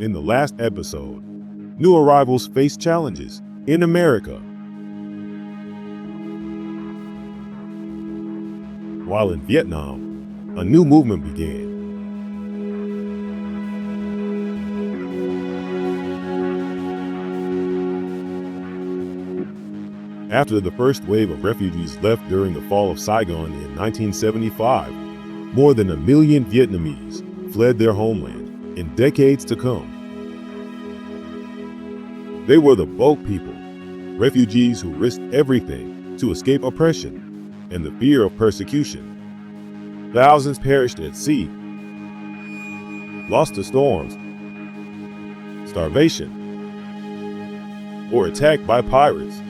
in the last episode, new arrivals face challenges in America. While in Vietnam, a new movement began. After the first wave of refugees left during the fall of Saigon in 1975, more than 1 million Vietnamese fled their homeland in decades to come. They were the boat people, refugees who risked everything to escape oppression and the fear of persecution. Thousands perished at sea, lost to storms, starvation, or attacked by pirates.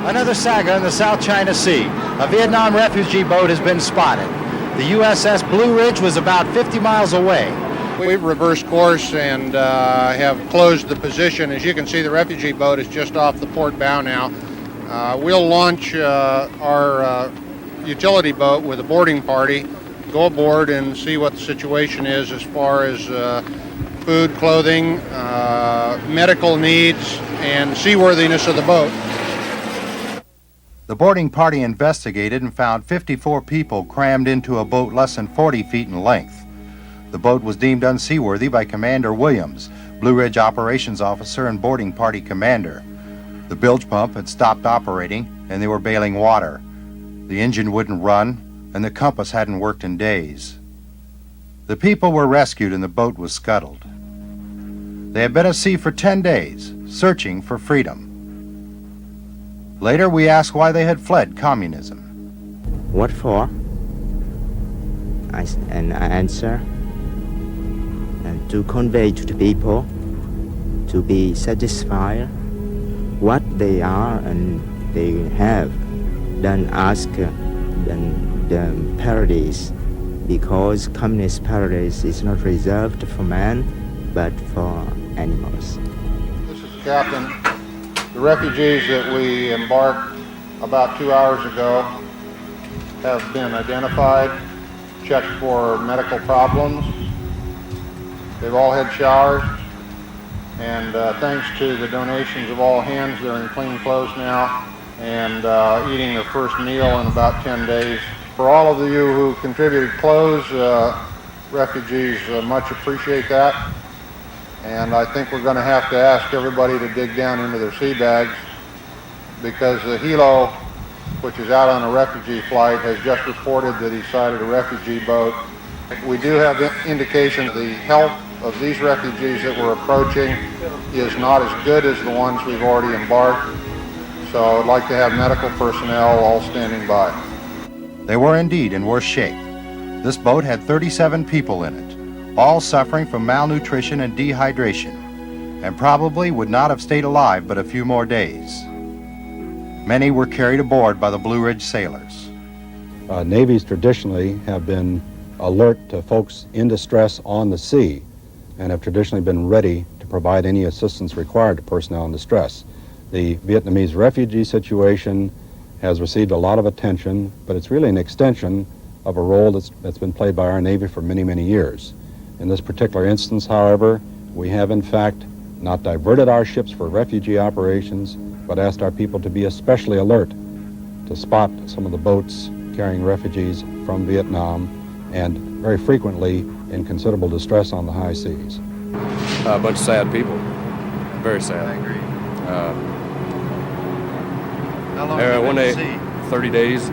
Another saga in the South China Sea. A Vietnam refugee boat has been spotted. The USS Blue Ridge was about 50 miles away. We've reversed course and have closed the position. As you can see, the refugee boat is just off the port bow now. We'll launch our utility boat with a boarding party, go aboard and see what the situation is as far as food, clothing, medical needs, and seaworthiness of the boat. The boarding party investigated and found 54 people crammed into a boat less than 40 feet in length. The boat was deemed unseaworthy by Commander Williams, Blue Ridge Operations Officer and boarding party commander. The bilge pump had stopped operating and they were bailing water. The engine wouldn't run and the compass hadn't worked in days. The people were rescued and the boat was scuttled. They had been at sea for 10 days, searching for freedom. Later, we asked why they had fled communism. What for? I answer, and to convey to the people, to be satisfied what they are and they have, then ask the paradise, because communist paradise is not reserved for man, but for animals. This is the captain. The refugees that we embarked about 2 hours ago have been identified, checked for medical problems. They've all had showers, and thanks to the donations of all hands, they're in clean clothes now and eating their first meal in about 10 days. For all of you who contributed clothes, refugees much appreciate that. And I think we're going to have to ask everybody to dig down into their sea bags, because the helo, which is out on a refugee flight, has just reported that he sighted a refugee boat. We do have indication the health of these refugees that we're approaching is not as good as the ones we've already embarked. So I'd like to have medical personnel all standing by. They were indeed in worse shape. This boat had 37 people in it, all suffering from malnutrition and dehydration, and probably would not have stayed alive but a few more days. Many were carried aboard by the Blue Ridge sailors. Navies traditionally have been alert to folks in distress on the sea and have traditionally been ready to provide any assistance required to personnel in distress. The Vietnamese refugee situation has received a lot of attention, but it's really an extension of a role that's been played by our Navy for many, many years. In this particular instance, however, we have in fact not diverted our ships for refugee operations, but asked our people to be especially alert to spot some of the boats carrying refugees from Vietnam, and very frequently in considerable distress on the high seas. A bunch of sad people, very sad. I agree. How long have you One been day, at sea? 30 days.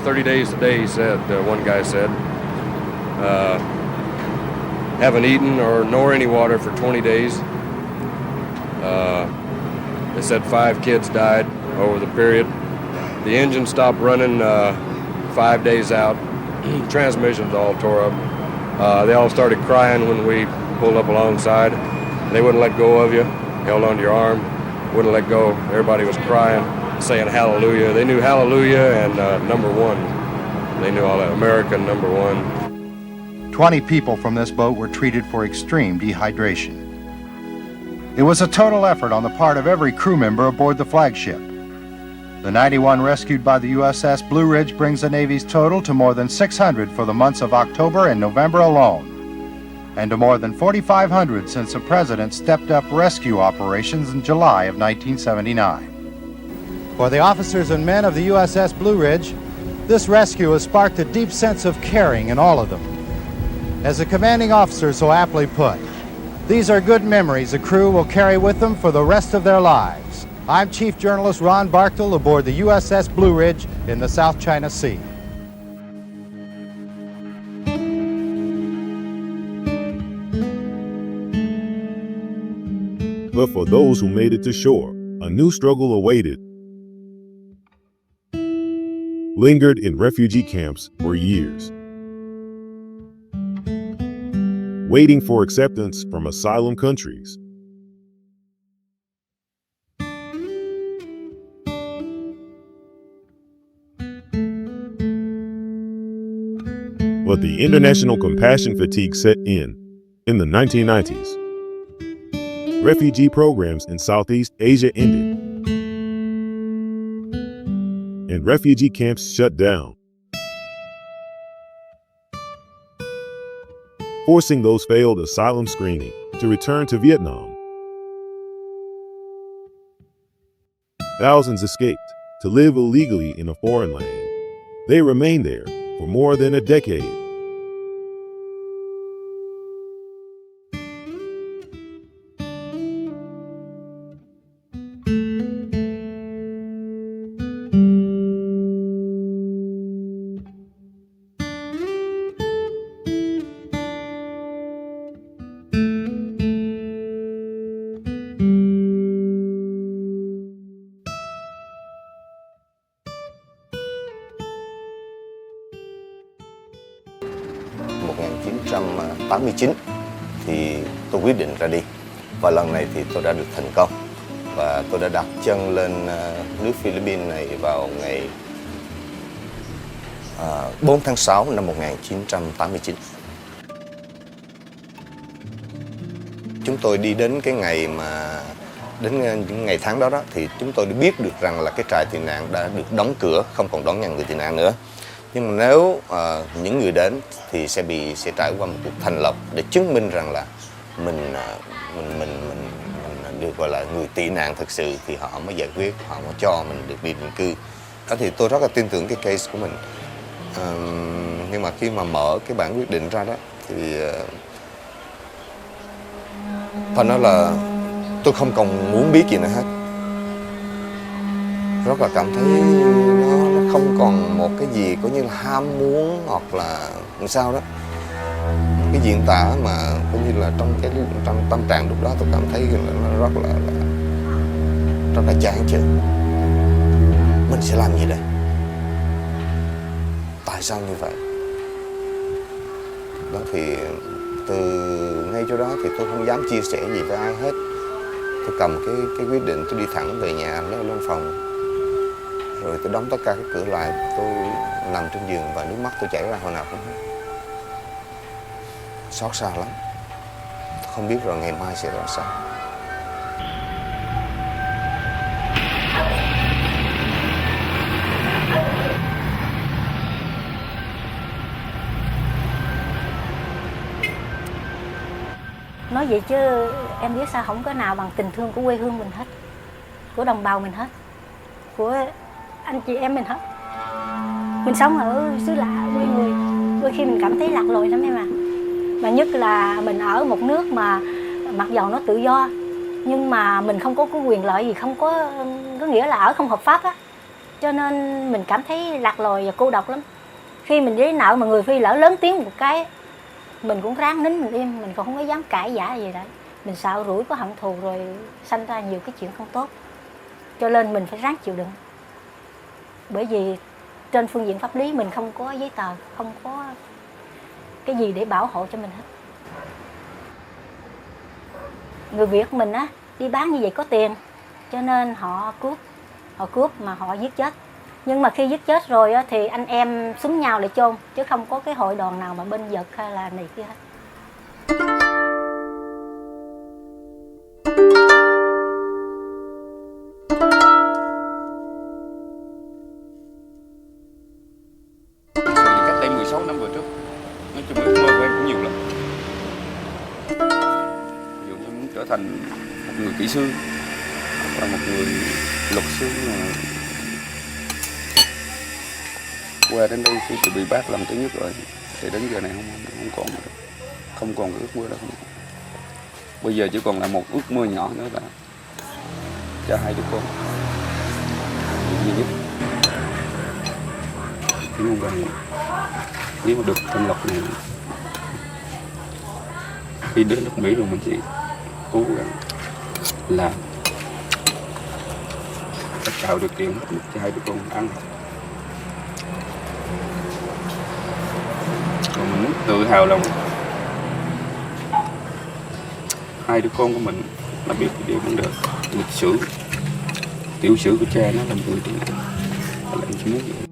30 days today, he said, one guy said. Haven't eaten nor any water for 20 days. They said 5 kids died over the period. The engine stopped running 5 days out. Transmissions all tore up. They all started crying when we pulled up alongside. They wouldn't let go of you, held onto your arm, wouldn't let go. Everybody was crying, saying hallelujah. They knew hallelujah and number one. They knew all that, American number one. 20 people from this boat were treated for extreme dehydration. It was a total effort on the part of every crew member aboard the flagship. The 91 rescued by the USS Blue Ridge brings the Navy's total to more than 600 for the months of October and November alone, and to more than 4,500 since the President stepped up rescue operations in July of 1979. For the officers and men of the USS Blue Ridge, this rescue has sparked a deep sense of caring in all of them. As the commanding officer so aptly put, these are good memories the crew will carry with them for the rest of their lives. I'm Chief Journalist Ron Barktle aboard the USS Blue Ridge in the South China Sea. But for those who made it to shore, a new struggle awaited. Lingered in refugee camps for years, waiting for acceptance from asylum countries. But the international compassion fatigue set in the 1990s. Refugee programs in Southeast Asia ended, and refugee camps shut down, forcing those failed asylum screening to return to Vietnam. Thousands escaped to live illegally in a foreign land. They remained there for more than a decade. Năm 1989 thì tôi quyết định ra đi, và lần này thì tôi đã được thành công, và tôi đã đặt chân lên nước Philippines này vào ngày 4 tháng 6 năm 1989. Chúng tôi đi đến cái ngày mà đến những ngày tháng đó thì chúng tôi biết được rằng là cái trại tị nạn đã được đóng cửa, không còn đón nhận người tị nạn nữa. Nhưng mà nếu những người đến thì sẽ trải qua một cuộc thành lập để chứng minh rằng là mình được gọi là người tị nạn thực sự, thì họ mới giải quyết, họ mới cho mình được đi định cư. Đó thì tôi rất là tin tưởng cái case của mình. Nhưng mà khi mà mở cái bản quyết định ra đó thì phải nói là tôi không còn muốn biết gì nữa hết. Rất là cảm thấy nó không còn một cái gì có như là ham muốn hoặc là làm sao đó. Cái diễn tả mà cũng như là trong tâm trạng lúc đó tôi cảm thấy nó rất là chán chường. Mình sẽ làm gì đây? Tại sao như vậy? Đó thì từ ngay chỗ đó thì tôi không dám chia sẻ gì với ai hết. Tôi cầm cái quyết định, tôi đi thẳng về nhà, leo lên phòng. Rồi tôi đóng tất cả các cửa lại, tôi nằm trên giường và nước mắt tôi chảy ra hồi nào cũng hết. Xót xa lắm. Tôi không biết rồi ngày mai sẽ ra sao. Nói vậy chứ em biết sao, không có nào bằng tình thương của quê hương mình hết, của đồng bào mình hết, của anh chị em mình hết. Mình sống ở xứ lạ quê người, đôi khi mình cảm thấy lạc lối lắm em ạ. Mà nhất là mình ở một nước mà mặc dầu nó tự do, nhưng mà mình không có quyền lợi gì, không có nghĩa là ở không hợp pháp á. Cho nên mình cảm thấy lạc lối và cô độc lắm. Khi mình giấy nợ mà người Phi lỡ lớn tiếng một cái, mình cũng ráng nín mình im, mình còn không có dám cãi vã gì đấy. Mình sợ rủi có hận thù rồi sanh ra nhiều cái chuyện không tốt. Cho nên mình phải ráng chịu đựng. Bởi vì trên phương diện pháp lý mình không có giấy tờ, không có cái gì để bảo hộ cho mình hết. Người Việt mình á, đi bán như vậy có tiền, cho nên họ cướp mà họ giết chết. Nhưng mà khi giết chết rồi á, thì anh em xúm nhau để chôn, chứ không có cái hội đoàn nào mà bên Nhật hay là này kia hết. trong ước mơ của em cũng nhiều lắm. Ví dụ như muốn trở thành một người kỹ sư hoặc là một người luật sư, mà qua đến đây khi bị bác làm thứ nhất rồi thì đến giờ này không còn cái ước mơ đó. Bây giờ chỉ còn là một ước mơ nhỏ nữa là cho 2 đứa con duy nhất. Chỉ mong rằng nếu mà được thanh lọc này, khi đến nước Mỹ rồi mình chỉ cố gắng làm để tạo điều kiện cho 2 đứa con ăn học. Còn mình tự hào lòng 2 đứa con của mình nó biết cái điều vấn đề lịch sử, tiểu sử của cha nó là 10 triệu, là em chỉ muốn vậy.